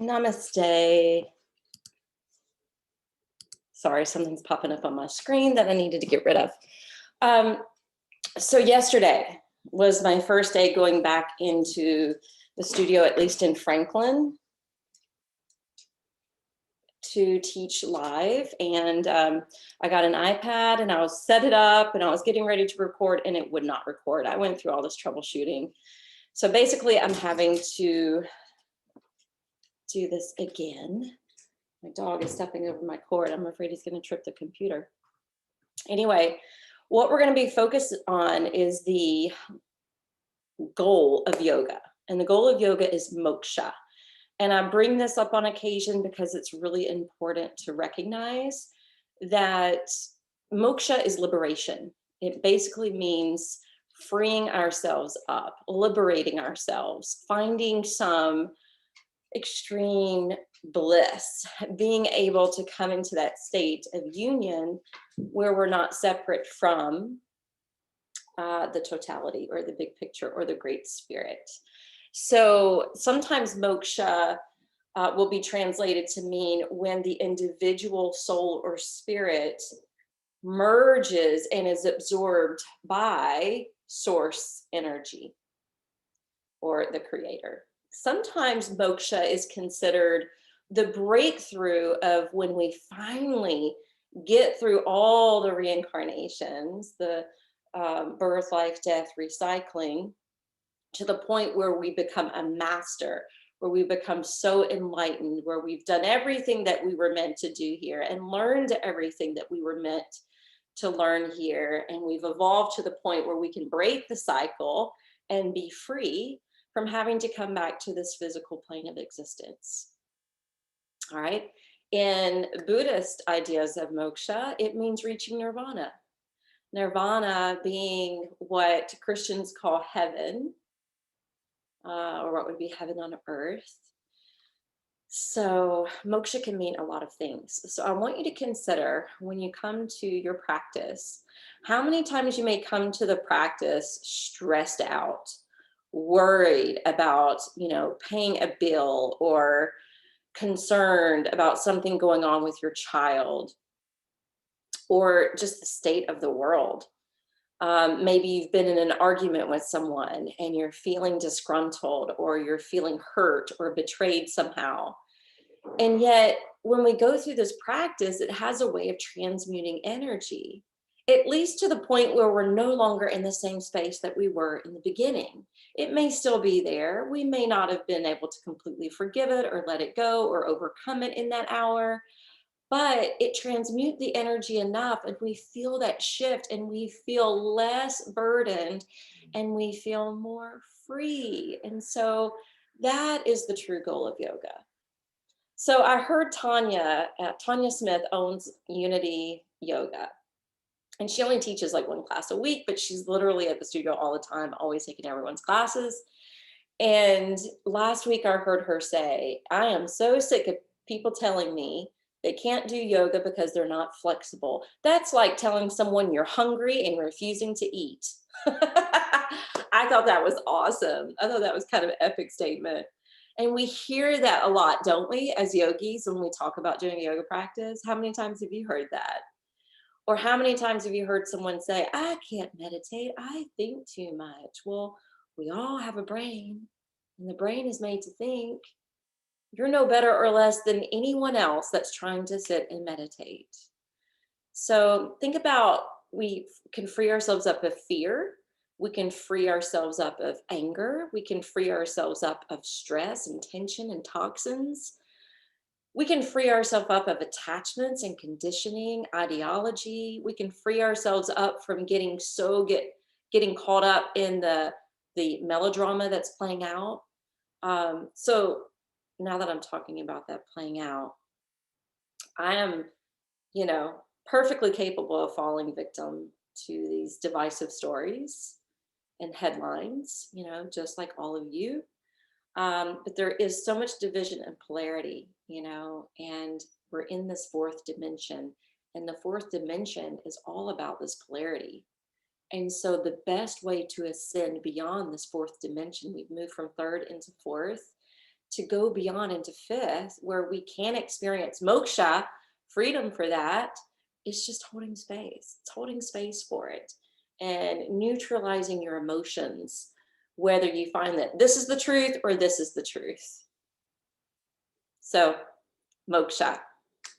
Namaste. Sorry, something's popping up on my screen that I needed to get rid of. So yesterday was my first day going back into the studio, at least in Franklin, to teach live. And I got an iPad and I was set it up and I was getting ready to record and it would not record. I went through all this troubleshooting. So basically I'm having to do this again. My dog is stepping over my cord. I'm afraid he's going to trip the computer. Anyway, what we're going to be focused on is the goal of yoga. And the goal of yoga is moksha. And I bring this up on occasion because it's really important to recognize that moksha is liberation. It basically means freeing ourselves up, liberating ourselves, finding some extreme bliss, being able to come into that state of union where we're not separate from the totality or the big picture or the great spirit. So sometimes moksha will be translated to mean when the individual soul or spirit merges and is absorbed by source energy or the creator. Sometimes moksha is considered the breakthrough of when we finally get through all the reincarnations, the birth, life, death, recycling, to the point where we become a master, where we become so enlightened, where we've done everything that we were meant to do here and learned everything that we were meant to learn here. And we've evolved to the point where we can break the cycle and be free from having to come back to this physical plane of existence. All right. In Buddhist ideas of moksha, it means reaching nirvana. Nirvana being what Christians call heaven, or what would be heaven on earth. So moksha can mean a lot of things. So I want you to consider when you come to your practice, how many times you may come to the practice stressed out, worried about, paying a bill, or concerned about something going on with your child, or just the state of the world. Maybe you've been in an argument with someone and you're feeling disgruntled, or you're feeling hurt or betrayed somehow. And yet, when we go through this practice, it has a way of transmuting energy, at least to the point where we're no longer in the same space that we were in the beginning. It may still be there. We may not have been able to completely forgive it or let it go or overcome it in that hour, but it transmutes the energy enough and we feel that shift and we feel less burdened and we feel more free. And so that is the true goal of yoga. So I heard Tanya Smith owns Unity Yoga, and she only teaches like one class a week, but she's literally at the studio all the time, always taking everyone's classes. And last week I heard her say, I am so sick of people telling me they can't do yoga because they're not flexible. That's like telling someone you're hungry and refusing to eat. I thought that was awesome. I thought that was kind of an epic statement. And we hear that a lot, don't we, as yogis, when we talk about doing a yoga practice? How many times have you heard that? Or how many times have you heard someone say, I can't meditate, I think too much? Well, we all have a brain, and the brain is made to think. You're no better or less than anyone else that's trying to sit and meditate. So think about, we can free ourselves up of fear. We can free ourselves up of anger. We can free ourselves up of stress and tension and toxins. We can free ourselves up of attachments and conditioning, ideology. We can free ourselves up from getting caught up in the melodrama that's playing out. So now that I'm talking about that playing out, I am, perfectly capable of falling victim to these divisive stories and headlines, just like all of you. But there is so much division and polarity, and we're in this fourth dimension. And the fourth dimension is all about this polarity. And so the best way to ascend beyond this fourth dimension, we've moved from third into fourth, to go beyond into fifth, where we can experience moksha, freedom for that, is just holding space. It's holding space for it and neutralizing your emotions, whether you find that this is the truth or this is the truth. So, moksha,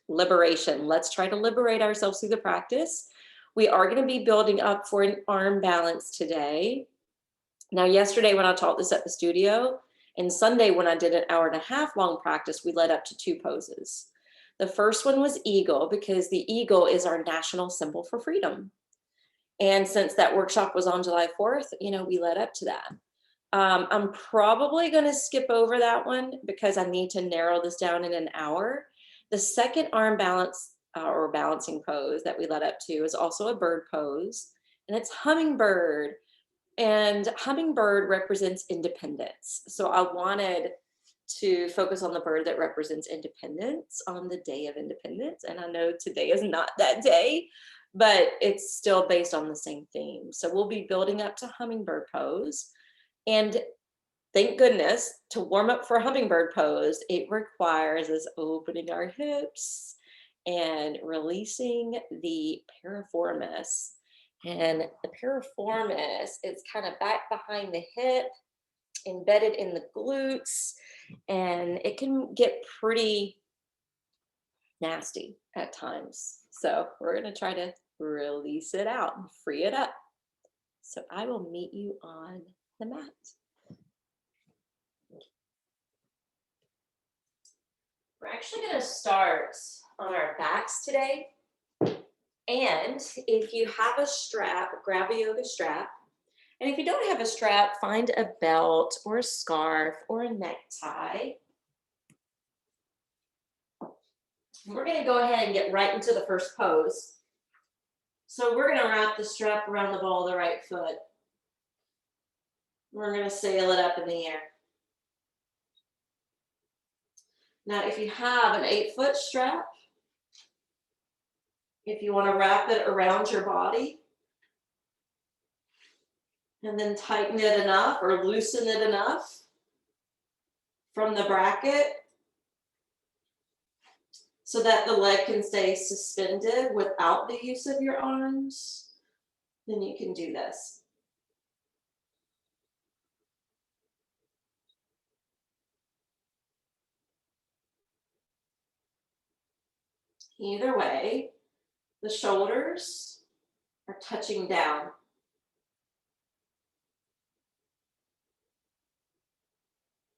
liberation. Let's try to liberate ourselves through the practice. We are going to be building up for an arm balance today. Now, yesterday when I taught this at the studio, and Sunday when I did an 1.5 hour long practice, we led up to 2 poses. The first one was eagle, because the eagle is our national symbol for freedom. And since that workshop was on July 4th, we led up to that. I'm probably going to skip over that one because I need to narrow this down in an hour. The second arm balance or balancing pose that we led up to is also a bird pose, and it's hummingbird. And hummingbird represents independence. So I wanted to focus on the bird that represents independence on the day of independence. And I know today is not that day, but it's still based on the same theme. So we'll be building up to hummingbird pose. And thank goodness, to warm up for hummingbird pose, it requires us opening our hips and releasing the piriformis. And the piriformis is kind of back behind the hip, embedded in the glutes, and it can get pretty nasty at times. So we're going to try to release it out and free it up. So I will meet you on the mat. We're actually going to start on our backs today. And if you have a strap, grab a yoga strap. And if you don't have a strap, find a belt or a scarf or a necktie. We're going to go ahead and get right into the first pose. So we're going to wrap the strap around the ball of the right foot. We're going to sail it up in the air. Now, if you have an 8-foot strap, if you want to wrap it around your body and then tighten it enough or loosen it enough from the bracket so that the leg can stay suspended without the use of your arms, then you can do this. Either way, the shoulders are touching down.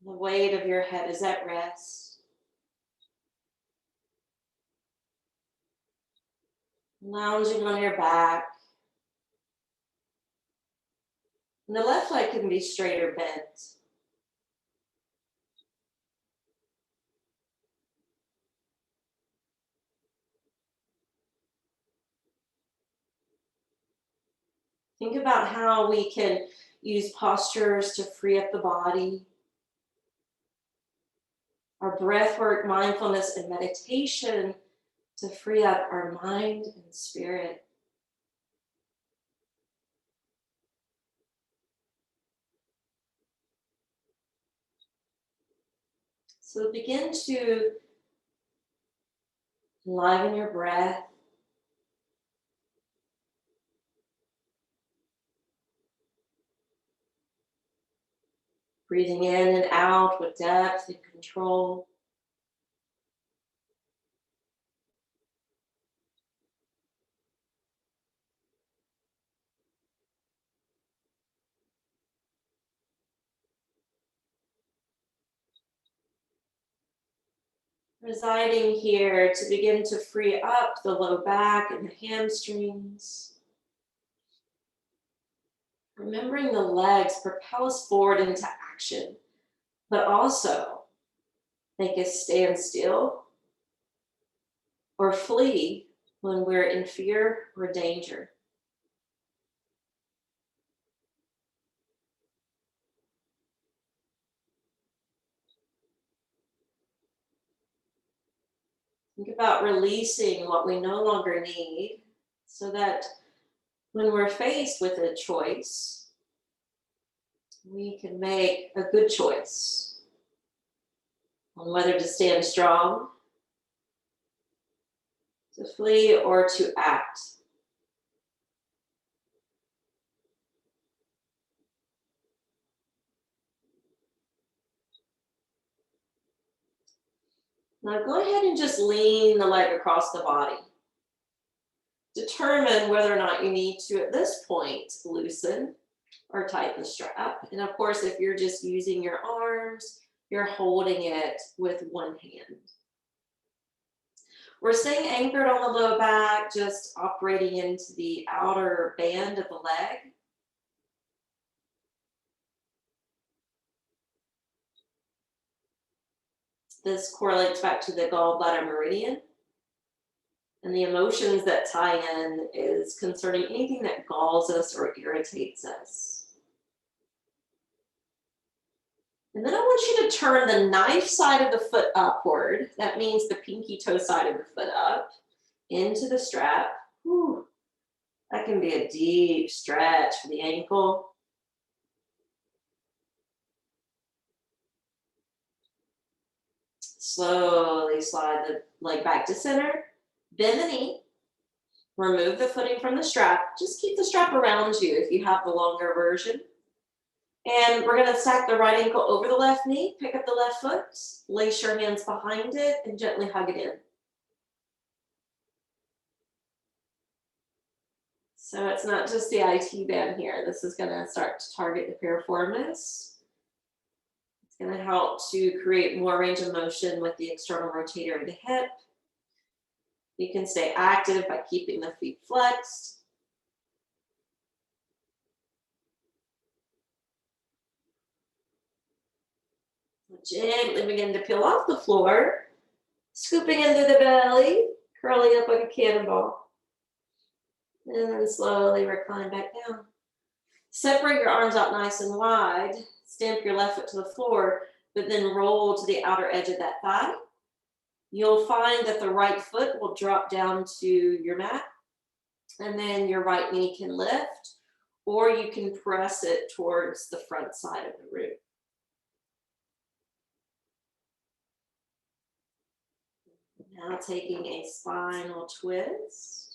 The weight of your head is at rest. Lounging on your back. And the left leg can be straight or bent. Think about how we can use postures to free up the body. Our breath work, mindfulness, and meditation to free up our mind and spirit. So begin to enliven your breath. Breathing in and out with depth and control. Residing here to begin to free up the low back and the hamstrings. Remembering the legs propel us forward into action, but also make us stand still or flee when we're in fear or danger. Think about releasing what we no longer need so that when we're faced with a choice, we can make a good choice. on whether to stand strong, to flee, or to act. Now go ahead and just lean the leg across the body. Determine whether or not you need to, at this point, loosen or tighten the strap. And of course, if you're just using your arms, you're holding it with one hand. We're staying anchored on the low back, just operating into the outer band of the leg. This correlates back to the gallbladder meridian. And the emotions that tie in is concerning anything that galls us or irritates us. And then I want you to turn the knife side of the foot upward. That means the pinky toe side of the foot up into the strap. Whew. That can be a deep stretch for the ankle. Slowly slide the leg back to center. Bend the knee. Remove the footing from the strap. Just keep the strap around you if you have the longer version. And we're going to stack the right ankle over the left knee. Pick up the left foot. Lace your hands behind it and gently hug it in. So it's not just the IT band here. This is going to start to target the piriformis. It's going to help to create more range of motion with the external rotator of the hip. You can stay active by keeping the feet flexed. Gently begin to peel off the floor, scooping into the belly, curling up like a cannonball. And then slowly recline back down. Separate your arms out nice and wide. Stamp your left foot to the floor, but then roll to the outer edge of that thigh. You'll find that the right foot will drop down to your mat, and then your right knee can lift, or you can press it towards the front side of the room. Now taking a spinal twist.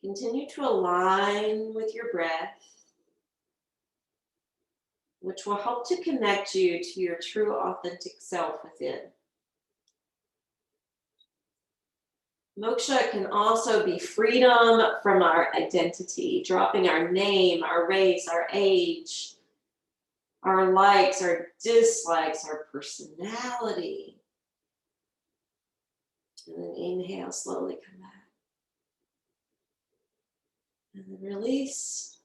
Continue to align with your breath, which will help to connect you to your true authentic self within. Moksha can also be freedom from our identity, dropping our name, our race, our age, our likes, our dislikes, our personality. And then inhale, slowly come back. And then release.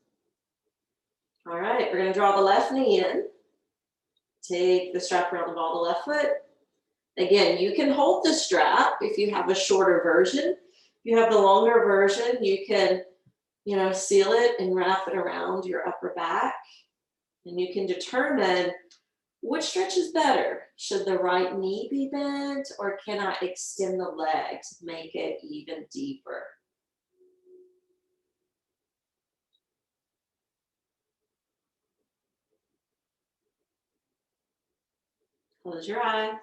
All right, we're going to draw the left knee in. Take the strap around the ball of the left foot. Again, you can hold the strap if you have a shorter version. If you have the longer version, you can, seal it and wrap it around your upper back. And you can determine which stretch is better. Should the right knee be bent, or can I extend the leg to make it even deeper? Close your eyes.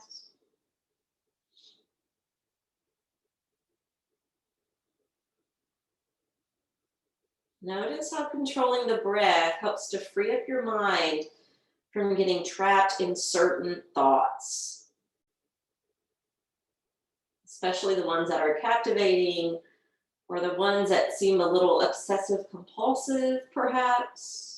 Notice how controlling the breath helps to free up your mind from getting trapped in certain thoughts, especially the ones that are captivating or the ones that seem a little obsessive compulsive, perhaps.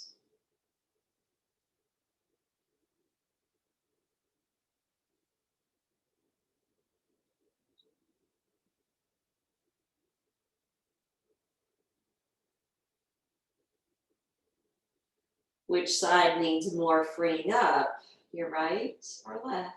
Which side needs more freeing up, your right or left?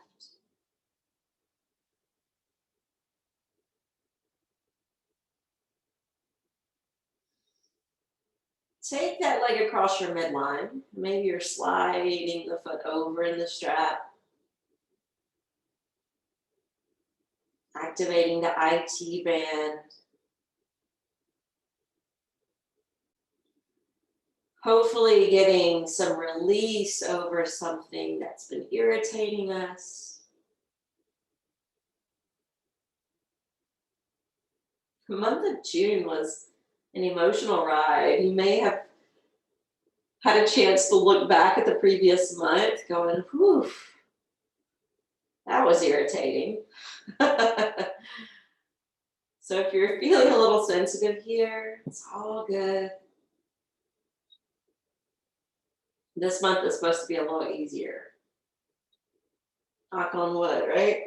Take that leg across your midline. Maybe you're sliding the foot over in the strap. Activating the IT band. Hopefully getting some release over something that's been irritating us. The month of June was an emotional ride. You may have had a chance to look back at the previous month going, whew, that was irritating. So if you're feeling a little sensitive here, it's all good. This month is supposed to be a little easier. Knock on wood, right?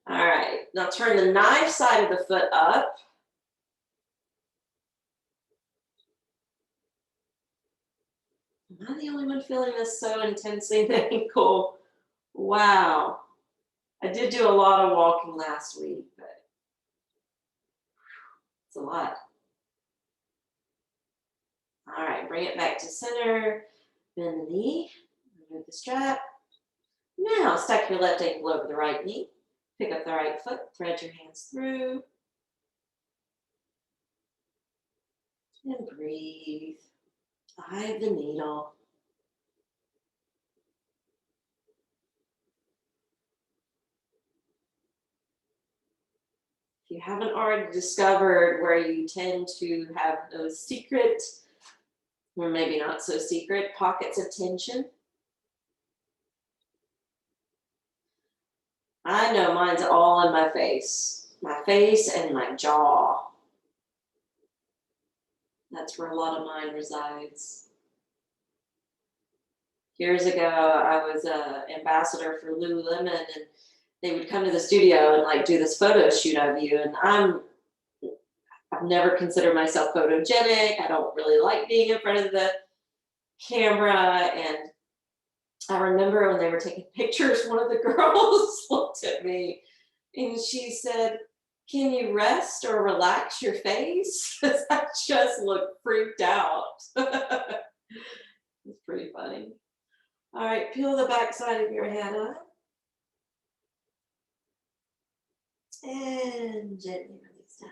All right, now turn the knife side of the foot up. Am I the only one feeling this so intensely in the ankle? Wow. I did do a lot of walking last week, but it's a lot. All right, bring it back to center. Bend the knee, remove the strap. Now stack your left ankle over the right knee. Pick up the right foot, thread your hands through. And breathe. Eye of the needle. If you haven't already discovered where you tend to have those secret, or maybe not so secret, pockets of tension, I know mine's all in my face and my jaw. That's where a lot of mine resides. Years ago, I was an ambassador for Lululemon, and they would come to the studio and like do this photo shoot of you. And I've never considered myself photogenic. I don't really like being in front of the camera. And I remember when they were taking pictures, one of the girls looked at me and she said, "Can you rest or relax your face?" Because I just looked freaked out. It's pretty funny. All right, peel the back side of your head up. And gently release down.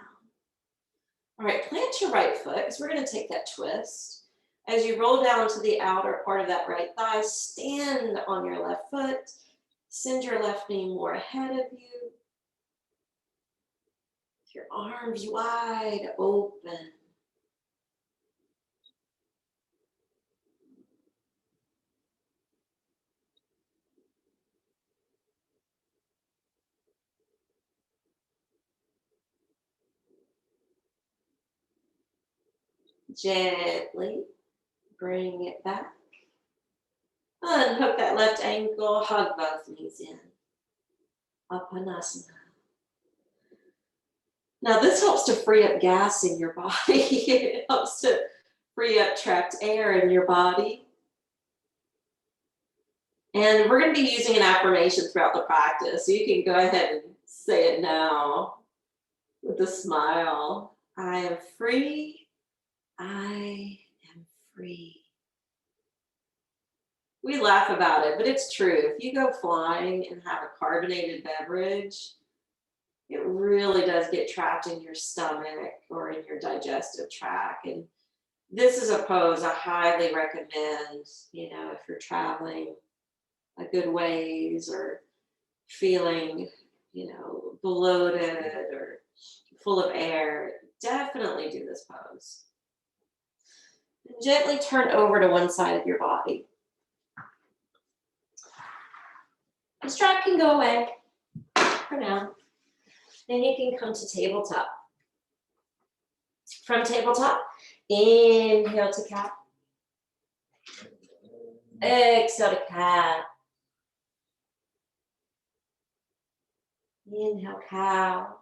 All right, plant your right foot because we're going to take that twist. As you roll down to the outer part of that right thigh, stand on your left foot. Send your left knee more ahead of you. Your arms wide open. Gently bring it back. Unhook that left ankle, hug both knees in. Uttanasana. Now this helps to free up gas in your body. It helps to free up trapped air in your body. And we're going to be using an affirmation throughout the practice. So you can go ahead and say it now with a smile. I am free. I am free. We laugh about it, but it's true. If you go flying and have a carbonated beverage, it really does get trapped in your stomach or in your digestive tract. And this is a pose I highly recommend, if you're traveling a good ways or feeling, bloated or full of air, definitely do this pose. And gently turn over to one side of your body. The strap can go away for now. Then you can come to tabletop. From tabletop, inhale to cat. Exhale to cat. Inhale, cow.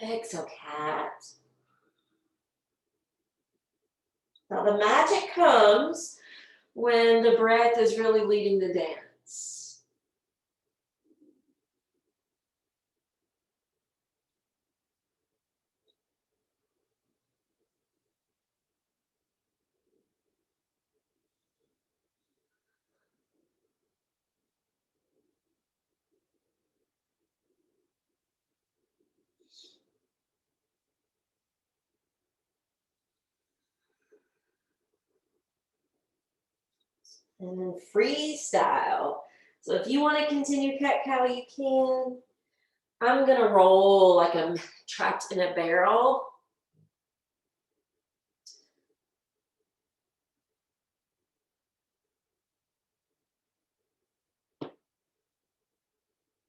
Exhale, cat. Now the magic comes when the breath is really leading the dance. And then freestyle. So if you want to continue cat-cow, you can. I'm going to roll like I'm trapped in a barrel.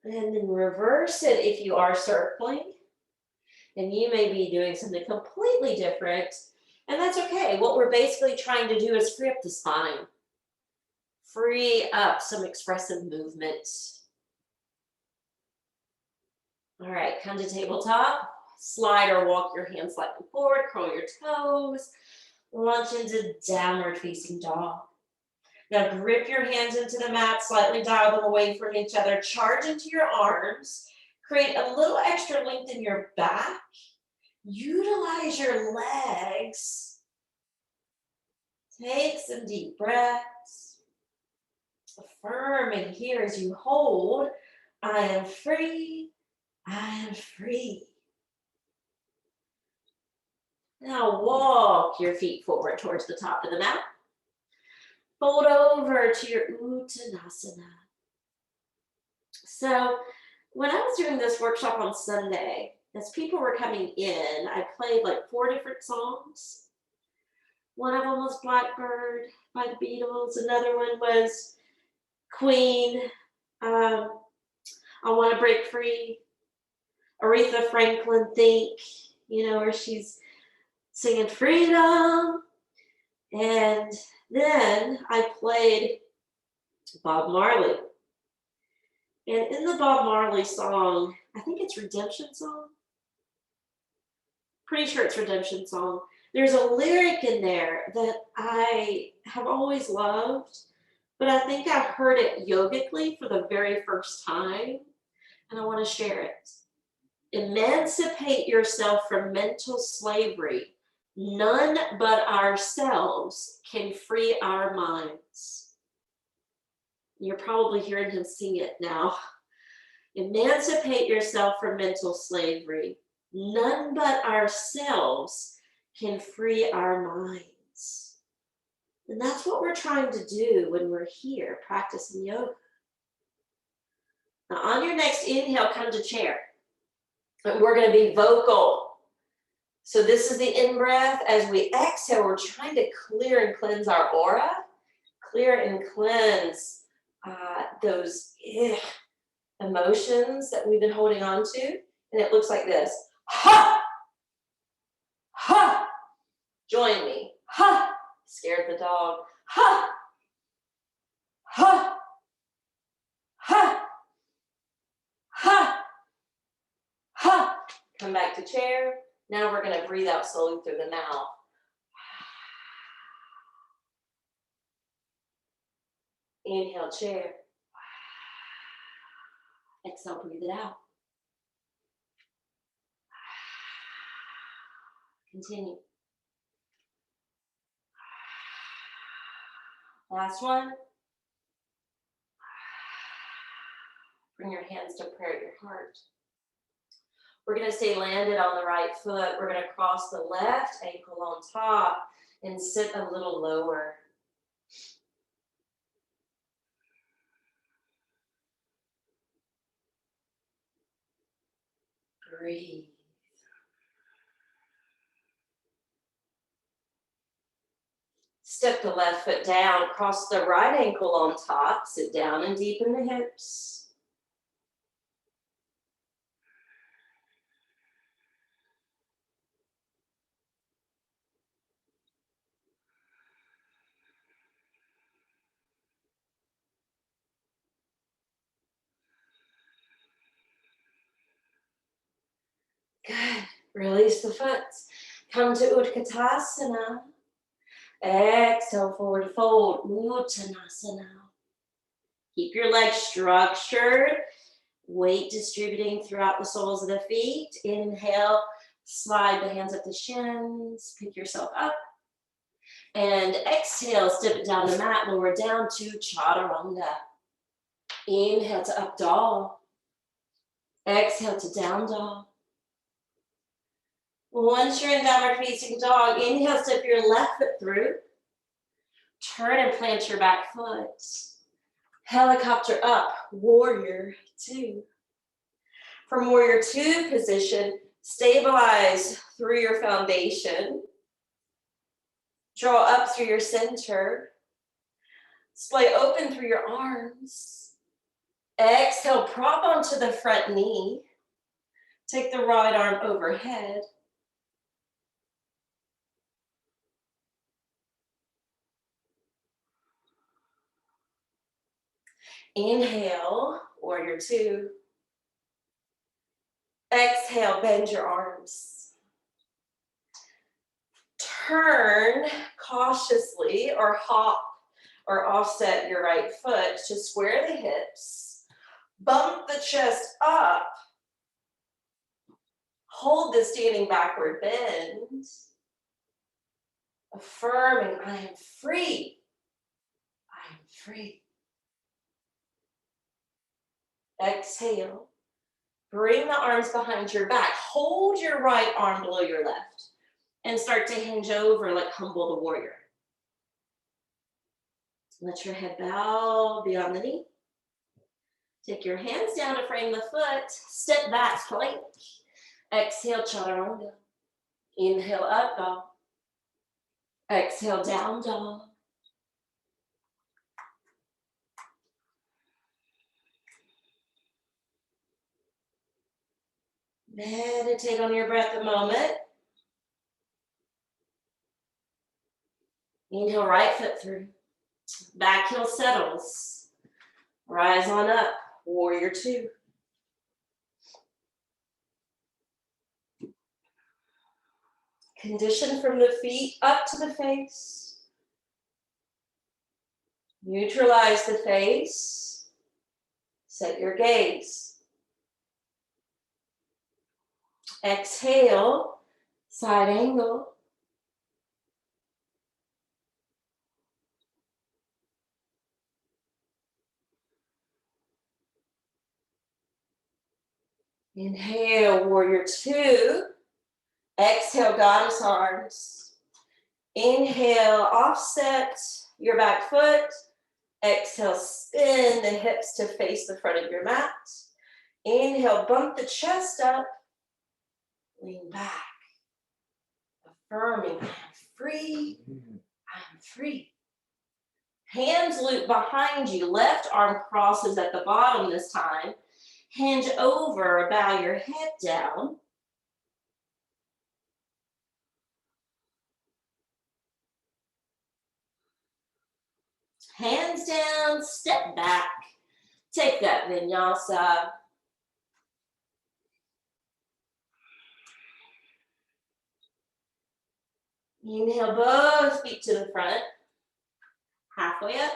And then reverse it if you are circling. And you may be doing something completely different. And that's okay. What we're basically trying to do is free up the spine. Free up some expressive movement. All right, come to tabletop. Slide or walk your hands slightly forward. Curl your toes. Launch into downward facing dog. Now grip your hands into the mat, slightly dial them away from each other. Charge into your arms. Create a little extra length in your back. Utilize your legs. Take some deep breaths. Affirming here as you hold. I am free. I am free. Now walk your feet forward towards the top of the mat. Fold over to your Uttanasana. So when I was doing this workshop on Sunday, as people were coming in, I played like 4 different songs. One of them was Blackbird by the Beatles. Another one was Queen, I Want to Break Free. Aretha Franklin, Think, where she's singing freedom. And then I played Bob Marley. And in the Bob Marley song, I think it's Redemption Song. Pretty sure it's Redemption Song. There's a lyric in there that I have always loved, but I think I heard it yogically for the very first time, and I want to share it. Emancipate yourself from mental slavery. None but ourselves can free our minds. You're probably hearing him sing it now. Emancipate yourself from mental slavery. None but ourselves can free our minds. And that's what we're trying to do when we're here practicing yoga. Now on your next inhale, come to chair. And we're going to be vocal. So this is the in-breath. As we exhale, we're trying to clear and cleanse our aura. Clear and cleanse those emotions that we've been holding on to. And it looks like this. Ha! Ha! Join me. Ha! Scared the dog. Ha! Ha! Ha! Ha! Ha! Come back to chair. Now we're going to breathe out slowly through the mouth. Inhale, chair. Exhale, breathe it out. Continue. Last one. Bring your hands to prayer at your heart. We're going to stay landed on the right foot. We're going to cross the left ankle on top and sit a little lower. Breathe. Step the left foot down, cross the right ankle on top, sit down and deepen the hips. Good. Release the foot. Come to Utkatasana. Exhale, forward fold. Uttanasana. Keep your legs structured. Weight distributing throughout the soles of the feet. Inhale, slide the hands up the shins. Pick yourself up. And exhale, step it down the mat. Lower down to Chaturanga. Inhale to up dog. Exhale to down dog. Once you're in downward facing dog, inhale, step your left foot through. Turn and plant your back foot. Helicopter up, warrior two. From warrior two position, stabilize through your foundation. Draw up through your center. Splay open through your arms. Exhale, prop onto the front knee. Take the right arm overhead. Inhale, warrior two. Exhale, bend your arms. Turn cautiously or hop or offset your right foot to square the hips. Bump the chest up. Hold the standing backward bend. Affirming, I am free. I am free. Exhale. Bring the arms behind your back. Hold your right arm below your left. And start to hinge over like humble the warrior. Let your head bow beyond the knee. Take your hands down to frame the foot. Step back, plank. Exhale, chaturanga. Inhale, up dog. Exhale, down dog. Meditate on your breath a moment. Inhale, right foot through. Back heel settles. Rise on up, warrior two. Condition from the feet up to the face. Neutralize the face. Set your gaze. Exhale, side angle. Inhale, warrior two. Exhale, goddess arms. Inhale, offset your back foot. Exhale, spin the hips to face the front of your mat. Inhale, bump the chest up. Lean back. Affirming, I am free. I am free. Hands loop behind you. Left arm crosses at the bottom this time. Hinge over, bow your head down. Hands down, step back. Take that vinyasa. Inhale, both feet to the front. Halfway up.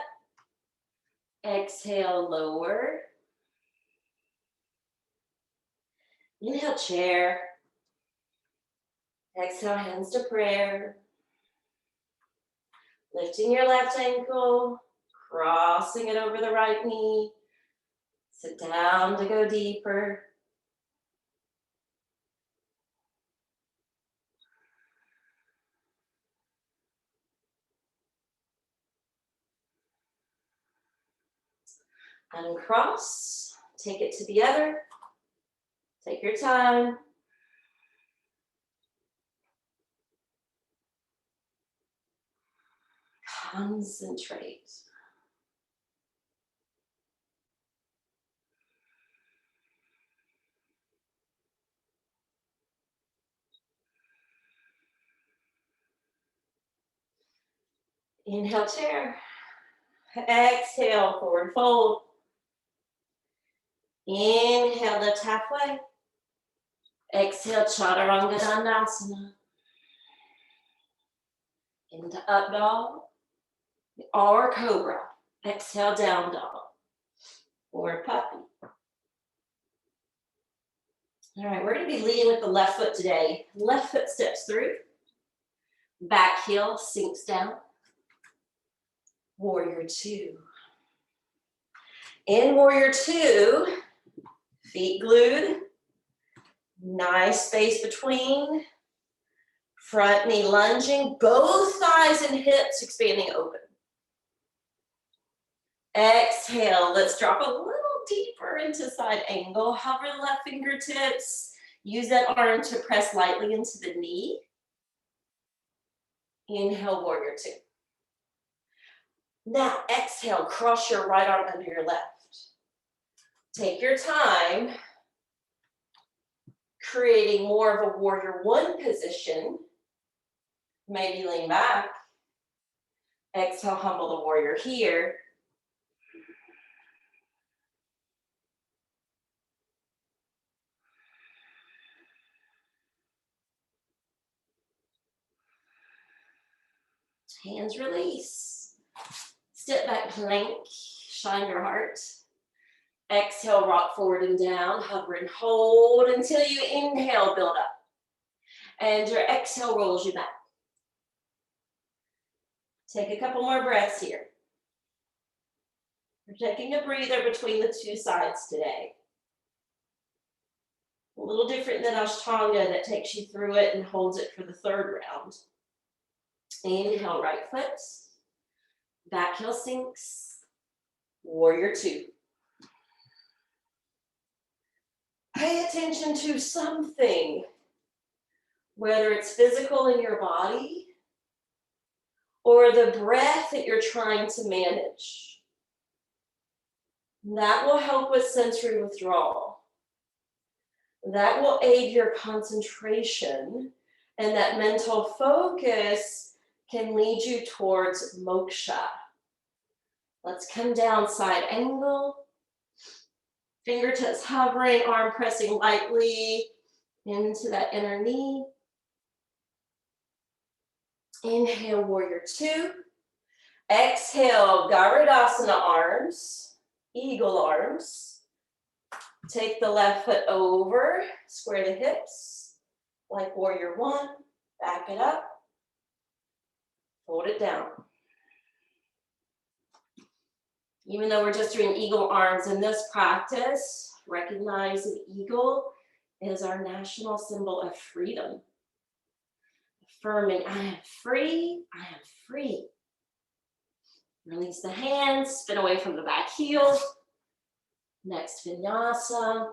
Exhale, lower. Inhale, chair. Exhale, hands to prayer. Lifting your left ankle, crossing it over the right knee. Sit down to go deeper. Uncross, take it to the other. Take your time. Concentrate. Inhale, chair. Exhale, forward fold. Inhale, lift halfway. Exhale, chaturanga dandasana. Into up dog or cobra. Exhale, down dog or puppy. All right, we're going to be leading with the left foot today. Left foot steps through. Back heel sinks down. Warrior two. In warrior two, feet glued. Nice space between. Front knee lunging. Both thighs and hips expanding open. Exhale, let's drop a little deeper into side angle. Hover the left fingertips. Use that arm to press lightly into the knee. Inhale, warrior two. Now, exhale, cross your right arm under your left. Take your time, creating more of a warrior one position. Maybe lean back. Exhale, humble the warrior here. Hands release. Step back plank, shine your heart. Exhale, rock forward and down, hover and hold until you inhale, build up. And your exhale rolls you back. Take a couple more breaths here. We're taking a breather between the two sides today. A little different than Ashtanga that takes you through it and holds it for the third round. Inhale, right foot. Back heel sinks. Warrior two. Pay attention to something, whether it's physical in your body or the breath that you're trying to manage. That will help with sensory withdrawal. That will aid your concentration, and that mental focus can lead you towards moksha. Let's come down, side angle. Fingertips hovering, arm pressing lightly into that inner knee. Inhale, warrior two. Exhale, Garudasana arms, eagle arms. Take the left foot over, square the hips, like warrior one. Back it up, hold it down. Even though we're just doing eagle arms in this practice, recognize an eagle is our national symbol of freedom. Affirming, I am free, I am free. Release the hands, spin away from the back heel. Next vinyasa.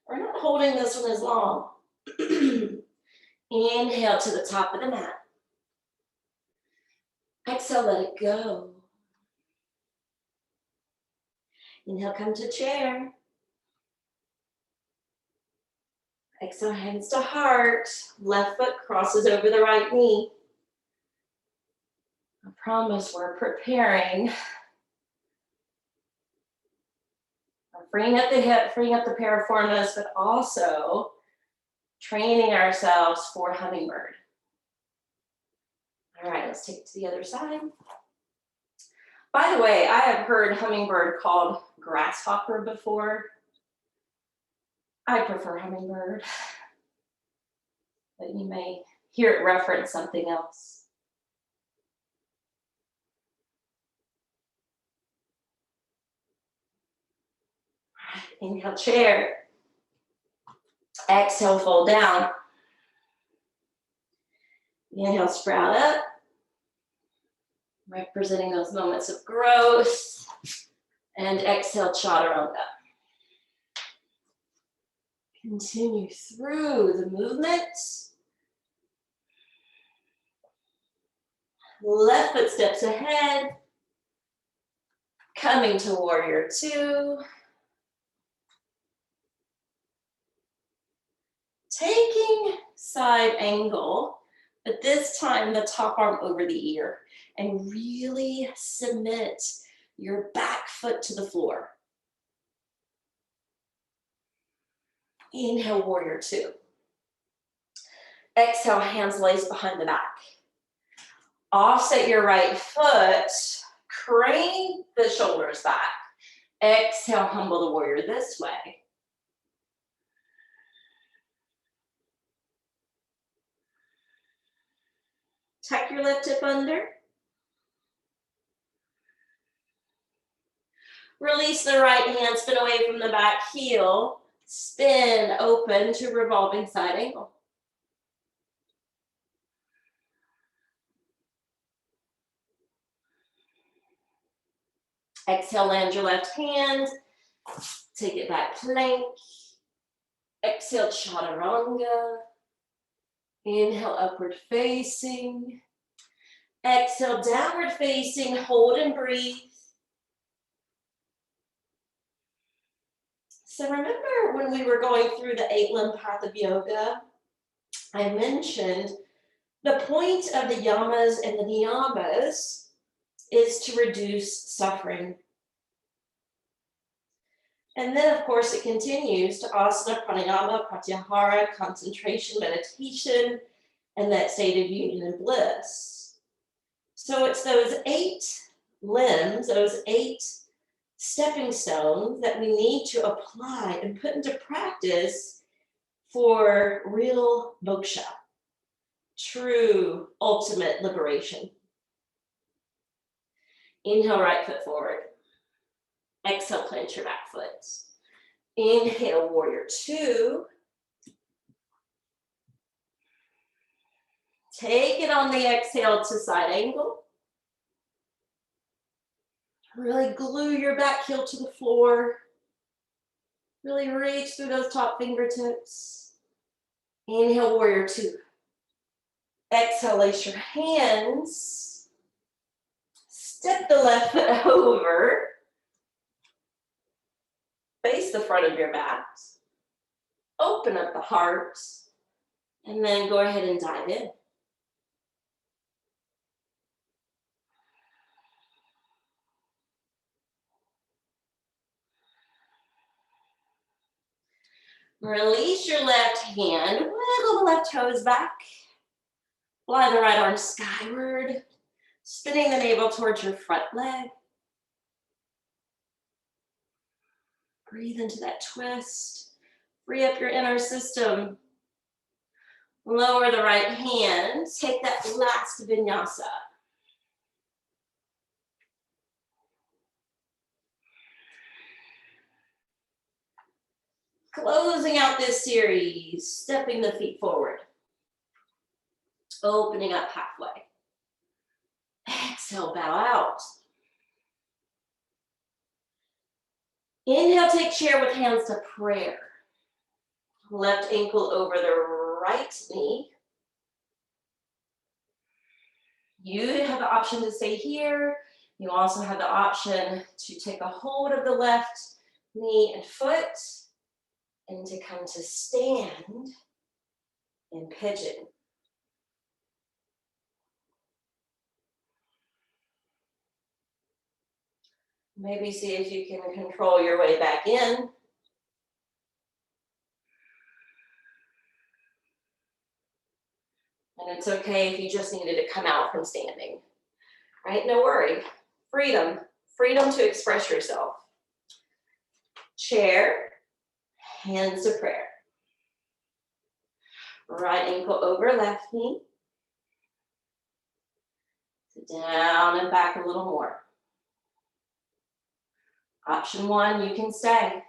We're not holding this one as long. Inhale to the top of the mat. Exhale, let it go. Inhale, come to chair. Exhale, hands to heart. Left foot crosses over the right knee. I promise we're preparing. Freeing up the hip, freeing up the piriformis, but also training ourselves for hummingbird. All right, let's take it to the other side. By the way, I have heard hummingbird called grasshopper before. I prefer hummingbird, but you may hear it reference something else. All right, inhale, chair. Exhale, fold down. Inhale, sprout up. Representing those moments of growth. And exhale, chaturanga. Continue through the movement. Left foot steps ahead. Coming to warrior two. Taking side angle, but this time the top arm over the ear, and really submit your back foot to the floor. Inhale, warrior two. Exhale, hands laced behind the back. Offset your right foot, crane the shoulders back. Exhale, humble the warrior this way. Tuck your left hip under. Release the right hand, spin away from the back heel. Spin open to revolving side angle. Exhale, land your left hand. Take it back, plank. Exhale, chaturanga. Inhale, upward facing. Exhale, downward facing. Hold and breathe. So remember when we were going through the 8-limb path of yoga, I mentioned the point of the yamas and the niyamas is to reduce suffering. And then, of course, it continues to asana, pranayama, pratyahara, concentration, meditation, and that state of union and bliss. So it's those 8 limbs, those 8 stepping stones that we need to apply and put into practice for real moksha, true ultimate liberation. Inhale, right foot forward. Exhale, plant your back foot. Inhale, warrior 2. Take it on the exhale to side angle. Really glue your back heel to the floor. Really reach through those top fingertips. Inhale, warrior 2. Exhale, lace your hands. Step the left foot over. Face the front of your mat. Open up the heart. And then go ahead and dive in. Release your left hand. Wiggle the left toes back. Fly the right arm skyward. Spinning the navel towards your front leg. Breathe into that twist. Free up your inner system. Lower the right hand. Take that last vinyasa. Closing out this series, stepping the feet forward. Opening up halfway. Exhale, bow out. Inhale, take chair with hands to prayer. Left ankle over the right knee. You have the option to stay here. You also have the option to take a hold of the left knee and foot and to come to stand in pigeon. Maybe see if you can control your way back in. And it's okay if you just needed to come out from standing, right? No worry. Freedom. Freedom to express yourself. Chair, hands to prayer. Right ankle over left knee. Down and back a little more. Option 1, you can stay.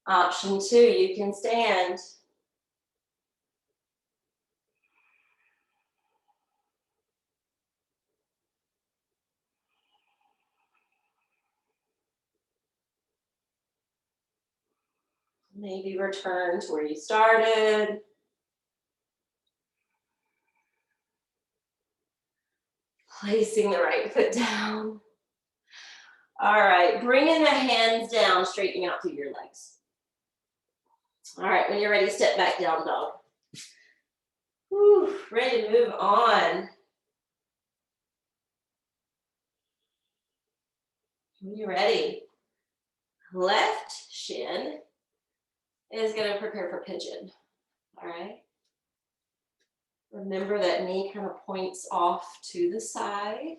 Option 2, you can stand. Maybe return to where you started. Placing the right foot down. All right, bringing the hands down, straightening out through your legs. All right, when you're ready, step back down dog. Whew, ready to move on. When you're ready, left shin is going to prepare for pigeon. All right. Remember that knee kind of points off to the side.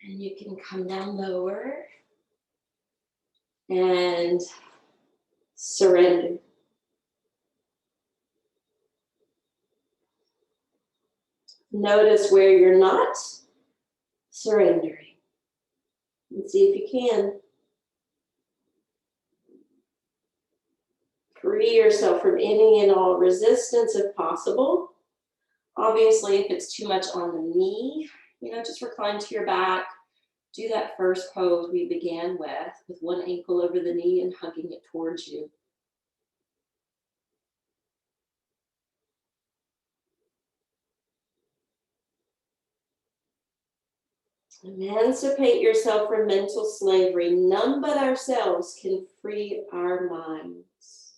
And you can come down lower and surrender. Notice where you're not surrendering. And see if you can. Free yourself from any and all resistance if possible. Obviously, if it's too much on the knee, just recline to your back. Do that first pose we began with one ankle over the knee and hugging it towards you. Emancipate yourself from mental slavery. None but ourselves can free our minds.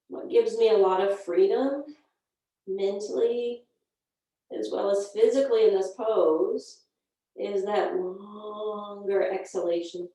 What gives me a lot of freedom mentally as well as physically in this pose is that longer exhalation.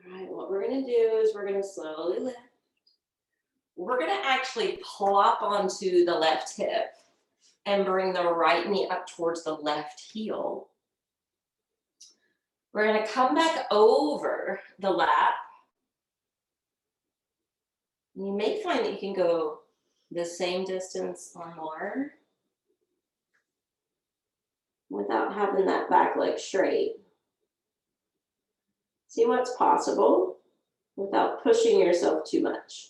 All right, what we're going to do is we're going to slowly lift. We're going to actually plop onto the left hip and bring the right knee up towards the left heel. We're going to come back over the lap. You may find that you can go the same distance or more without having that back leg straight. See what's possible without pushing yourself too much.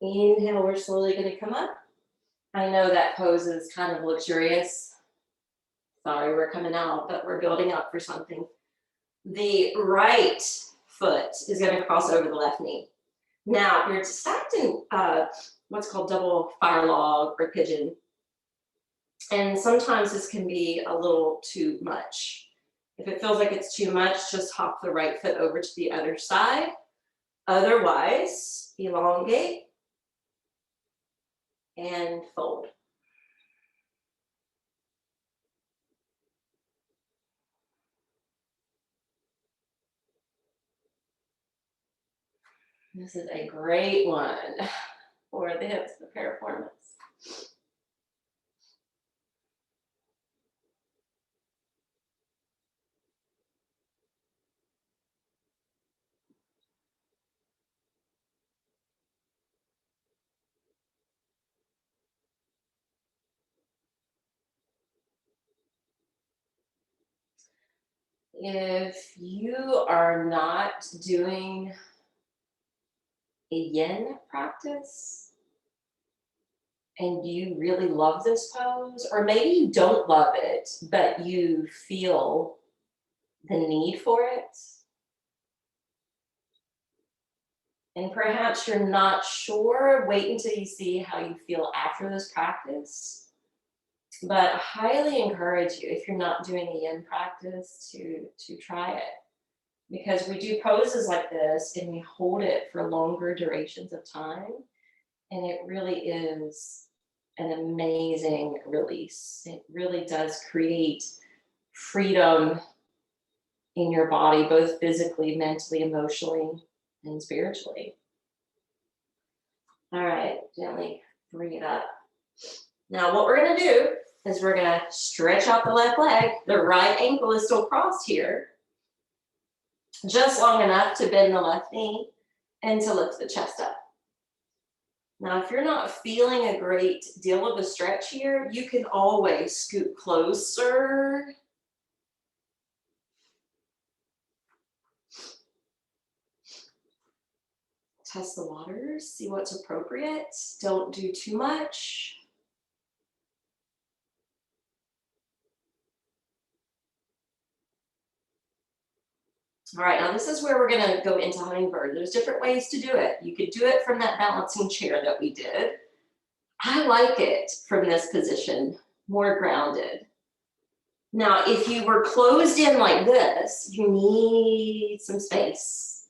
Inhale, we're slowly going to come up. I know that pose is kind of luxurious. Sorry, we're coming out, but we're building up for something. The right foot is going to cross over the left knee. Now, you're stacked in what's called double fire log or pigeon. And sometimes this can be a little too much. If it feels like it's too much, just hop the right foot over to the other side. Otherwise, elongate and fold. This is a great one for the hips, the piriformis. If you are not doing a yin practice and you really love this pose, or maybe you don't love it, but you feel the need for it, and perhaps you're not sure, wait until you see how you feel after this practice. But I highly encourage you, if you're not doing a yin practice, to try it. Because we do poses like this and we hold it for longer durations of time. And it really is an amazing release. It really does create freedom in your body, both physically, mentally, emotionally, and spiritually. All right, gently bring it up. Now what we're gonna do is we're gonna stretch out the left leg. The right ankle is still crossed here, just long enough to bend the left knee and to lift the chest up. Now, if you're not feeling a great deal of a stretch here, you can always scoot closer. Test the waters, see what's appropriate. Don't do too much. All right, now this is where we're gonna go into Hummingbird. There's different ways to do it. You could do it from that balancing chair that we did. I like it from this position, more grounded. Now, if you were closed in like this, you need some space.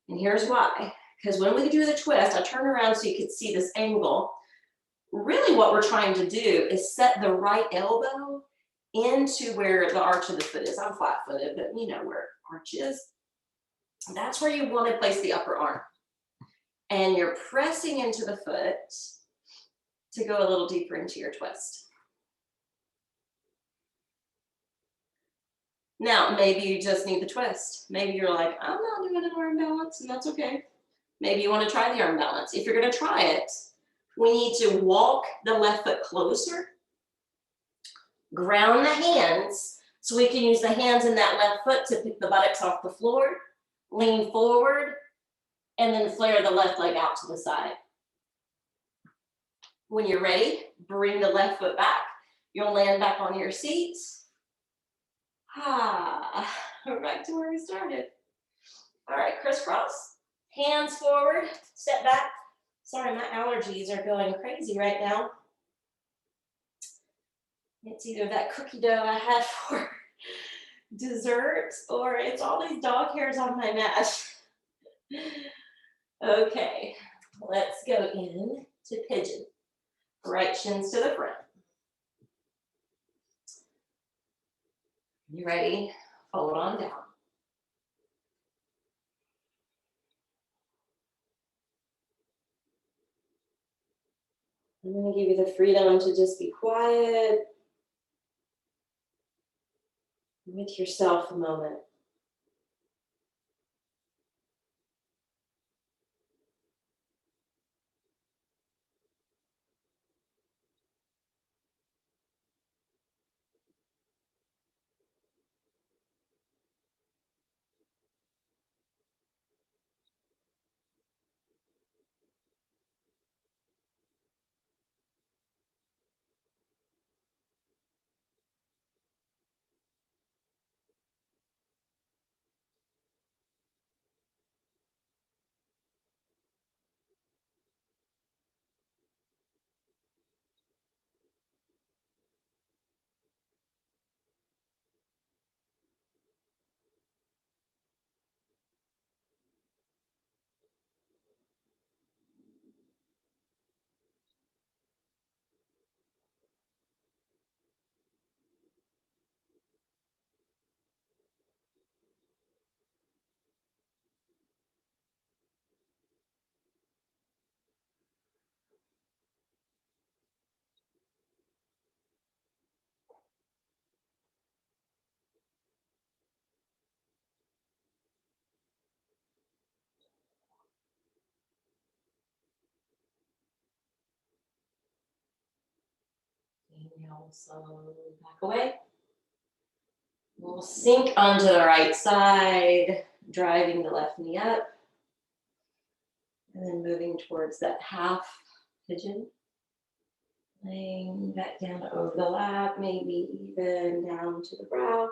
And here's why. Because when we do the twist, I turn around so you can see this angle. Really what we're trying to do is set the right elbow into where the arch of the foot is. I'm flat-footed, but you know where arch is. That's where you want to place the upper arm. And you're pressing into the foot to go a little deeper into your twist. Now, maybe you just need the twist. Maybe you're like, I'm not doing an arm balance, and that's okay. Maybe you want to try the arm balance. If you're going to try it, we need to walk the left foot closer, ground the hands, so we can use the hands in that left foot to pick the buttocks off the floor, lean forward, and then flare the left leg out to the side. When you're ready, bring the left foot back. You'll land back on your seat. We're back to where we started. All right, crisscross, hands forward, step back. Sorry, my allergies are going crazy right now. It's either that cookie dough I had for dessert or it's all these dog hairs on my mat. Okay, let's go in to pigeon. Right shins to the front. You ready? Fold on down. I'm going to give you the freedom to just be quiet with yourself a moment. Inhale, slowly back away. We'll sink onto the right side, driving the left knee up. And then moving towards that half pigeon. Laying back down over the lap, maybe even down to the brow.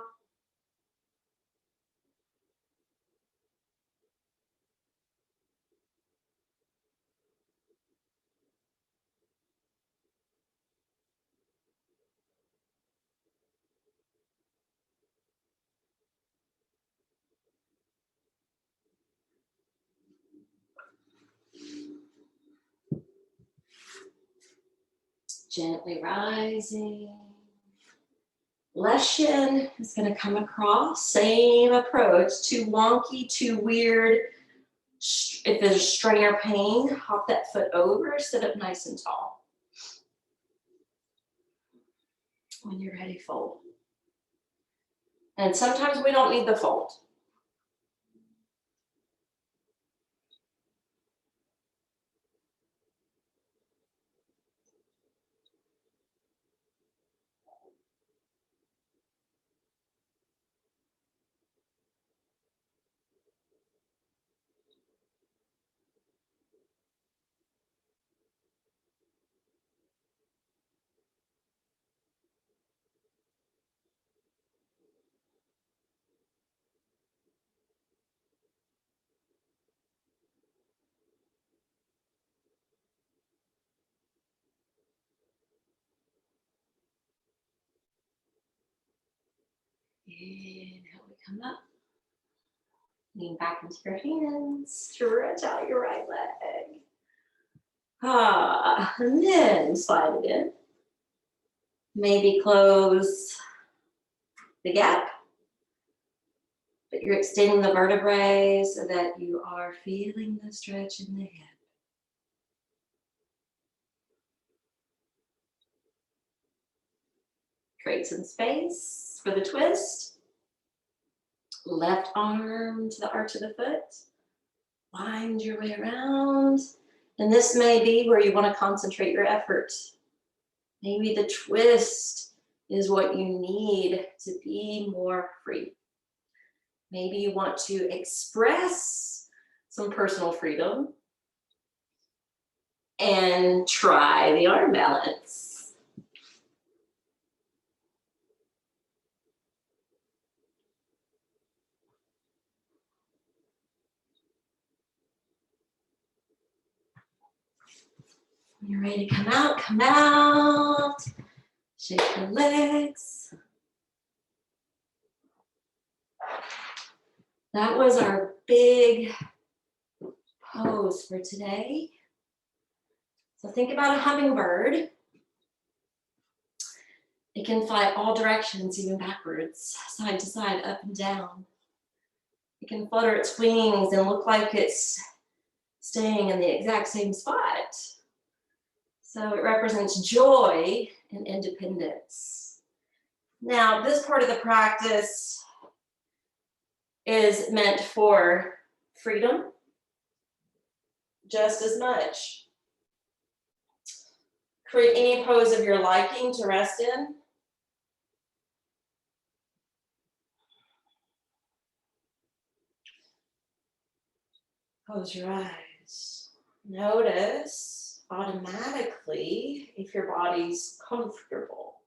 Gently rising. Left shin is going to come across. Same approach. Too wonky, too weird. If there's strain or pain, hop that foot over, sit up nice and tall. When you're ready, fold. And sometimes we don't need the fold. Inhale, we come up. Lean back into your hands. Stretch out your right leg. And then slide it in. Maybe close the gap. But you're extending the vertebrae so that you are feeling the stretch in the hip. Create some space for the twist. Left arm to the arch of the foot. Wind your way around. And this may be where you want to concentrate your effort. Maybe the twist is what you need to be more free. Maybe you want to express some personal freedom and try the arm balance. When you're ready to come out, come out. Shake your legs. That was our big pose for today. So think about a hummingbird. It can fly all directions, even backwards, side to side, up and down. It can flutter its wings and look like it's staying in the exact same spot. So it represents joy and independence. Now, this part of the practice is meant for freedom just as much. Create any pose of your liking to rest in. Close your eyes. Notice automatically if your body's comfortable.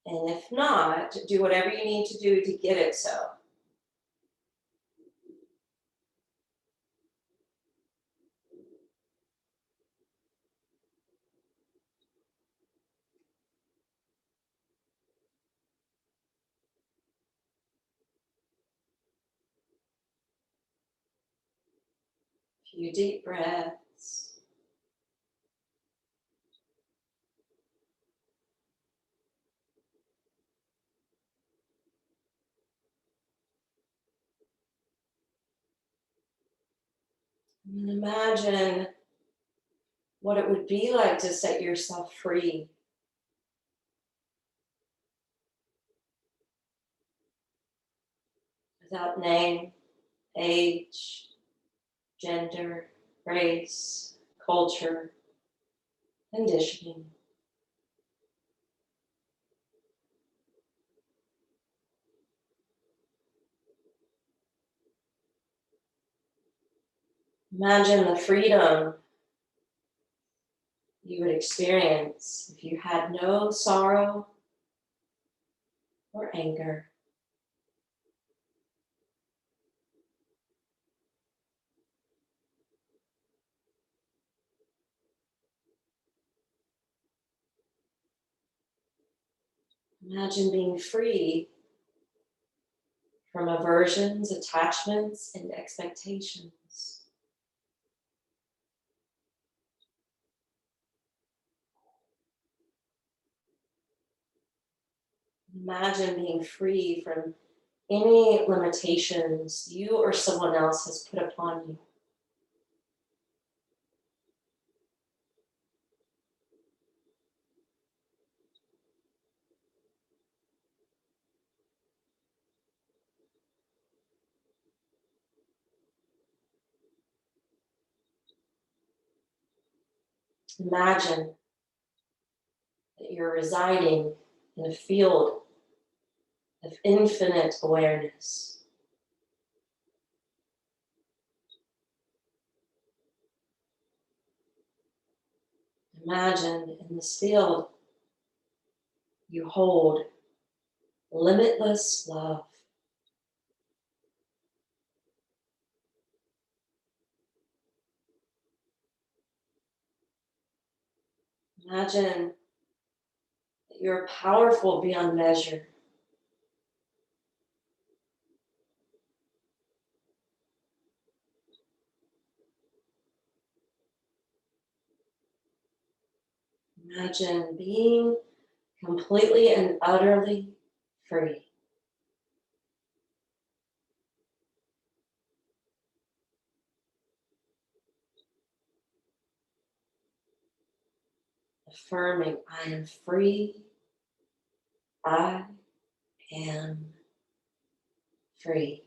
And if not, do whatever you need to do to get it so. Few deep breaths. And imagine what it would be like to set yourself free. Without name, age, gender, race, culture, conditioning. Imagine the freedom you would experience if you had no sorrow or anger. Imagine being free from aversions, attachments, and expectations. Imagine being free from any limitations you or someone else has put upon you. Imagine that you're residing in a field of infinite awareness. Imagine in this field you hold limitless love. Imagine that you're powerful beyond measure. Imagine being completely and utterly free. Affirming, I am free. I am free.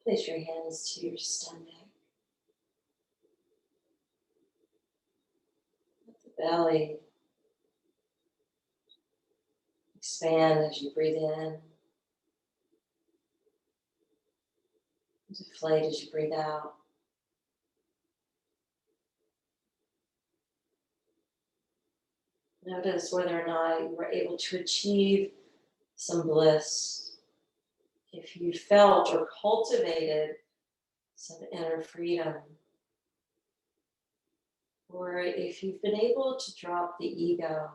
Place your hands to your stomach. Let the belly expand as you breathe in. Deflate as you breathe out. Notice whether or not you were able to achieve some bliss. If you felt or cultivated some inner freedom. Or if you've been able to drop the ego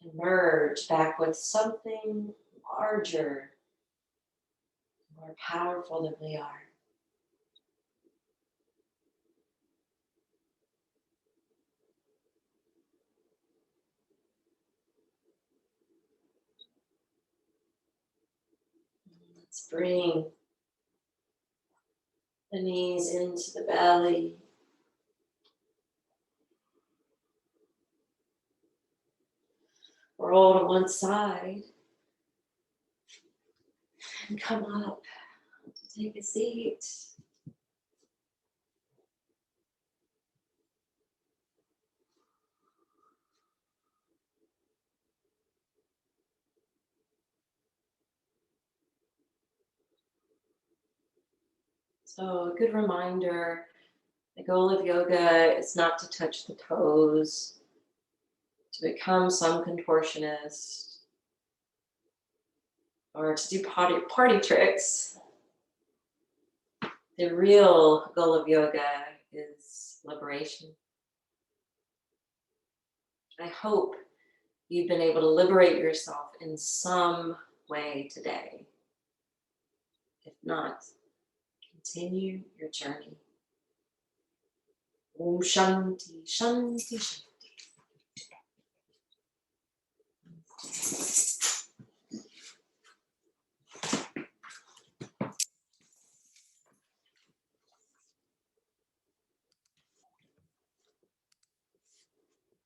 and merge back with something larger, more powerful than we are. Let's bring the knees into the belly. Roll to one side and come up to take a seat. So a good reminder, the goal of yoga is not to touch the toes, to become some contortionist, or to do party tricks. The real goal of yoga is liberation. I hope you've been able to liberate yourself in some way today. If not, continue your journey. Om Shanti, Shanti, Shanti.